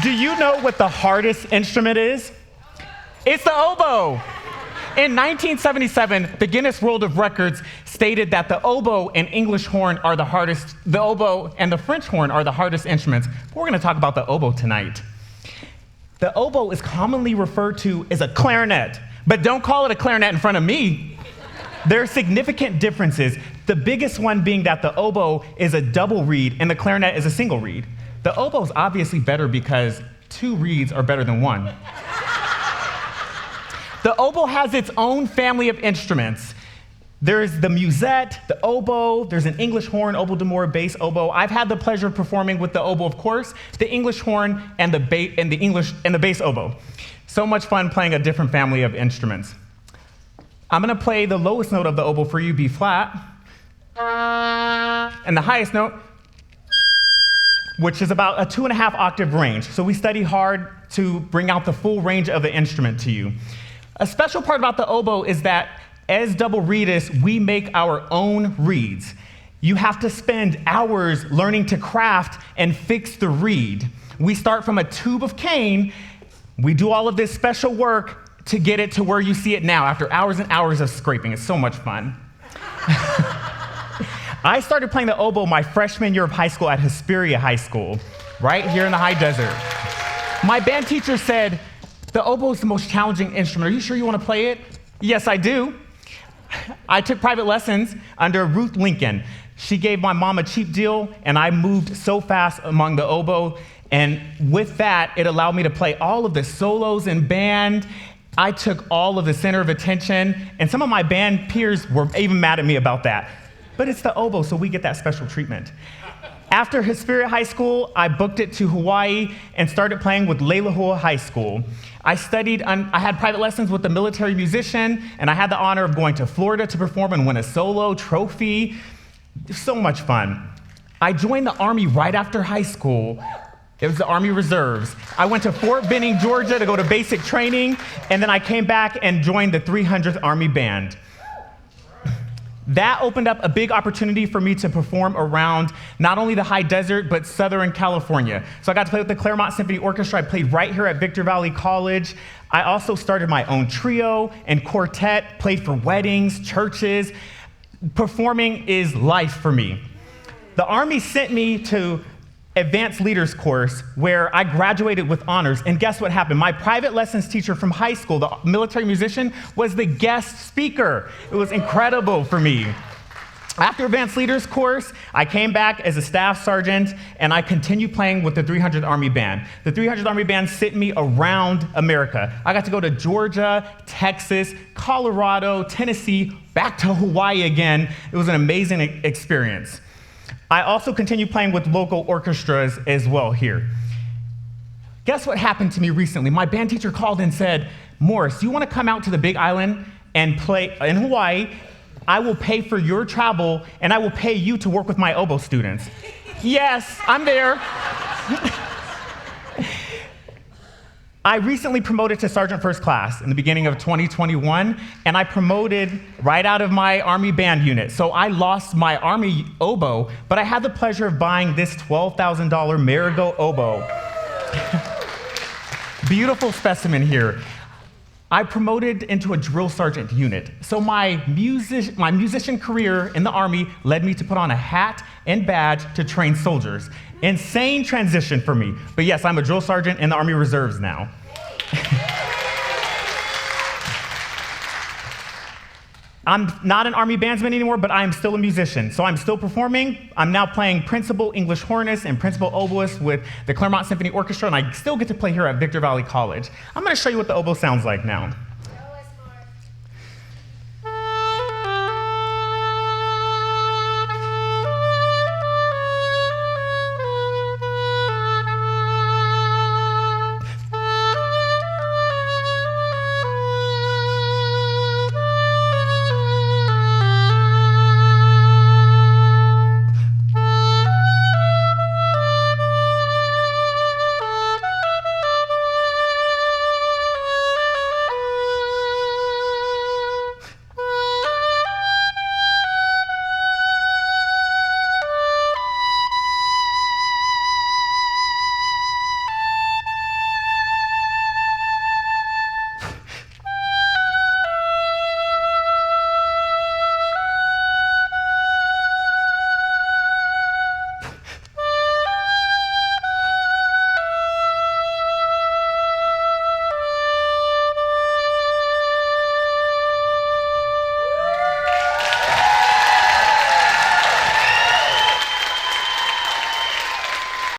Do you know what the hardest instrument is? It's the oboe. In 1977, the Guinness World of Records stated that the oboe and English horn are the hardest, the oboe and the French horn are the hardest instruments. But we're gonna talk about the oboe tonight. The oboe is commonly referred to as a clarinet, but don't call it a clarinet in front of me. There are significant differences, the biggest one being that the oboe is a double reed and the clarinet is a single reed. The oboe is obviously better because 2 reeds are better than 1. The oboe has its own family of instruments. There's the musette, the oboe, there's an English horn, oboe d'amore, bass oboe. I've had the pleasure of performing with the oboe, of course, the English horn, and the bass oboe. So much fun playing a different family of instruments. I'm gonna play the lowest note of the oboe for you, B flat, and the highest note, which is about a 2.5 octave range. So we study hard to bring out the full range of the instrument to you. A special part about the oboe is that as double reedists, we make our own reeds. You have to spend hours learning to craft and fix the reed. We start from a tube of cane. We do all of this special work to get it to where you see it now after hours and hours of scraping. It's so much fun. I started playing the oboe my freshman year of high school at Hesperia High School, right here in the high desert. My band teacher said, "The oboe is the most challenging instrument. Are you sure you want to play it?" Yes, I do. I took private lessons under Ruth Lincoln. She gave my mom a cheap deal, and I moved so fast among the oboe. And with that, it allowed me to play all of the solos in band. I took all of the center of attention, and some of my band peers were even mad at me about that. But it's the oboe, so we get that special treatment. After Hesperia High School, I booked it to Hawaii and started playing with Leilehua High School. I had private lessons with a military musician, and I had the honor of going to Florida to perform and win a solo trophy. So much fun. I joined the Army right after high school. It was the Army Reserves. I went to Fort Benning, Georgia to go to basic training, and then I came back and joined the 300th Army Band. That opened up a big opportunity for me to perform around not only the high desert, but Southern California. So I got to play with the Claremont Symphony Orchestra. I played right here at Victor Valley College. I also started my own trio and quartet, played for weddings, churches. Performing is life for me. The Army sent me to advanced leaders course where I graduated with honors, and guess what happened? My private lessons teacher from high school, the military musician, was the guest speaker. It was incredible for me. After advanced leaders course, I came back as a staff sergeant, and I continued playing with the 300th Army Band. The 300th Army Band sent me around America. I got to go to Georgia, Texas, Colorado, Tennessee, back to Hawaii again. It was an amazing experience. I also continue playing with local orchestras as well here. Guess what happened to me recently? My band teacher called and said, "Morris, do you want to come out to the Big Island and play in Hawaii? I will pay for your travel, and I will pay you to work with my oboe students." Yes, I'm there. I recently promoted to Sergeant First Class in the beginning of 2021, and I promoted right out of my Army band unit. So I lost my Army oboe, but I had the pleasure of buying this $12,000 Marigot oboe. Beautiful specimen here. I promoted into a drill sergeant unit. So my musician career in the Army led me to put on a hat and badge to train soldiers. Insane transition for me. But yes, I'm a drill sergeant in the Army Reserves now. I'm not an Army bandsman anymore, but I am still a musician. So I'm still performing. I'm now playing principal English hornist and principal oboist with the Claremont Symphony Orchestra, and I still get to play here at Victor Valley College. I'm gonna show you what the oboe sounds like now.